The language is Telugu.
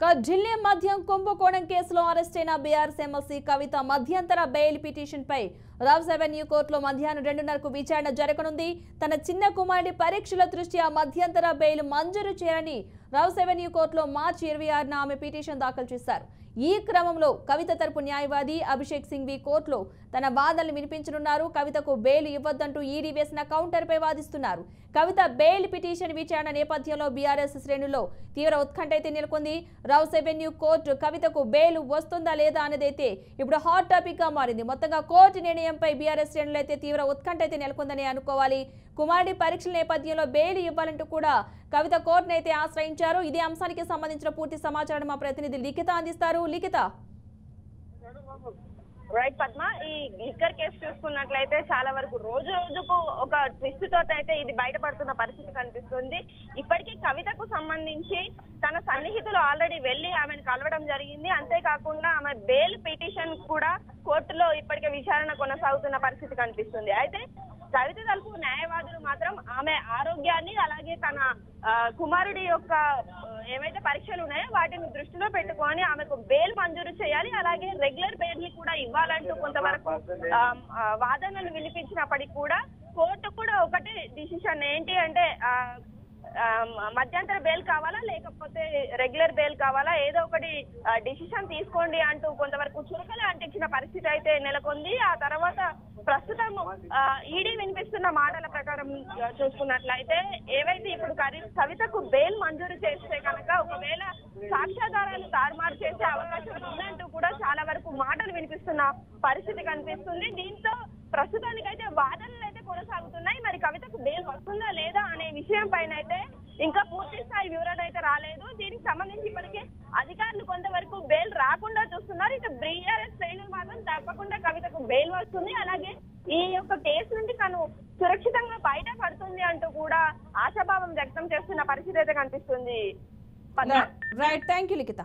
ఢిల్లీ మద్యం కుంభకోణం కేసులో అరెస్ట్ అయిన బీఆర్ఎస్ ఎమ్మెల్సీ కవిత మధ్యంతర బెయిల్ పిటిషన్ పై రావ్స్ అవెన్యూ కోర్టులో మధ్యాహ్నం 2:30కు విచారణ జరగనుంది. తన చిన్న కుమారుడి పరీక్షల దృష్ట్యా మధ్యంతర బెయిల్ మంజూరు చేయాలని రావ్స్ అవెన్యూ కోర్టులో మార్చి 26న ఆమె పిటిషన్ దాఖలు చేశారు. ఈ క్రమంలో కవిత తరపు న్యాయవాది అభిషేక్ సింఘ్వి కోర్టులో తన వాదనలు వినిపించనున్నారు. కవితకు బెయిల్ ఇవ్వొద్దంటూ ఈడీ వేసిన కౌంటర్పై వాదిస్తున్నారు. కవిత బెయిల్ పిటిషన్ విచారణ నేపథ్యంలో బీఆర్ఎస్ శ్రేణుల్లో తీవ్ర ఉత్కంఠ అయితే నెలకొంది. రావ్స్ అవెన్యూ కోర్టు కవితకు బెయిల్ వస్తుందా లేదా అనేదైతే ఇప్పుడు హాట్ టాపిక్ గా మారింది. మొత్తంగా కోర్టు నిర్ణయంపై బీఆర్ఎస్ శ్రేణులు అయితే తీవ్ర ఉత్కంఠ అయితే నెలకొందని అనుకోవాలి. కుమారుడి పరీక్షల నేపథ్యంలో బెయిల్ ఇవ్వాలంటూ కూడా కవిత కోర్టును అయితే ఆశ్రయించారు. ఇదే అంశానికి సంబంధించిన పూర్తి సమాచారం మా ప్రతినిధి లిఖిత అందిస్తారు. లిఖిత. రైట్ పద్మ, ఈ లిక్కర్ కేసు చూసుకున్నట్లయితే చాలా వరకు రోజు రోజుకు ఒక ట్విస్ట్ తోటి అయితే ఇది బయటపడుతున్న పరిస్థితి కనిపిస్తుంది. ఇప్పటికీ కవితకు సంబంధించి తన సన్నిహితులు ఆల్రెడీ వెళ్లి ఆమెను కలవడం జరిగింది. అంతేకాకుండా ఆమె బెయిల్ పిటిషన్ కూడా కోర్టులో ఇప్పటికే విచారణ కొనసాగుతున్న పరిస్థితి కనిపిస్తుంది. అయితే కవిత తరపు న్యాయవాదులు మాత్రం ఆమె ఆరోగ్యాన్ని అలాగే తన కుమారుడి యొక్క ఏవైతే పరీక్షలు ఉన్నాయో వాటిని దృష్టిలో పెట్టుకొని ఆమెకు బెయిల్ మంజూరు చేయాలి, అలాగే రెగ్యులర్ బెయిల్ ని కూడా ఇవ్వాలంటూ కొంతవరకు వాదనలు వినిపించినప్పటికీ కూడా కోర్టు కూడా ఒకటి డిసిషన్ ఏంటి అంటే మధ్యంతర బెయిల్ కావాలా లేకపోతే రెగ్యులర్ బెయిల్ కావాలా, ఏదో ఒకటి డిసిషన్ తీసుకోండి అంటూ కొంతవరకు చురకలు అంటించిన పరిస్థితి అయితే నెలకొంది. ఆ తర్వాత ప్రస్తుతం ఈడీ వినిపిస్తున్న మాటల ప్రకారం చూసుకున్నట్లయితే ఏవైతే ఇప్పుడు కవితకు బెయిల్ మంజూరు చేస్తే కనుక ఒకవేళ సాక్ష్యాధారాలు తారుమారు చేసే అవకాశం ఉందంటూ కూడా చాలా వరకు మాటలు వినిపిస్తున్న పరిస్థితి కనిపిస్తుంది. దీంతో ప్రస్తుతానికైతే వాదనలు అయితే కొనసాగుతున్నాయి. మరి కవితకు బెయిల్ వస్తుందా లేదా అనే విషయం పైన అయితే ఇంకా పూర్తి స్థాయి వివరణ అయితే రాలేదు. దీనికి సంబంధించి ఇప్పటికే అధికారులు కొంతవరకు బెయిల్ రాకుండా చూస్తున్నారు. ఇక బీఆర్ఎస్ శ్రేణులు మాత్రం తప్పకుండా కవితకు బెయిల్ వస్తుంది, అలాగే ఈ యొక్క కేసు నుండి తను సురక్షితంగా బయట పడుతుంది అంటూ కూడా ఆశాభావం వ్యక్తం చేస్తున్న పరిస్థితి అయితే కనిపిస్తుంది. Right, thank you Likhita.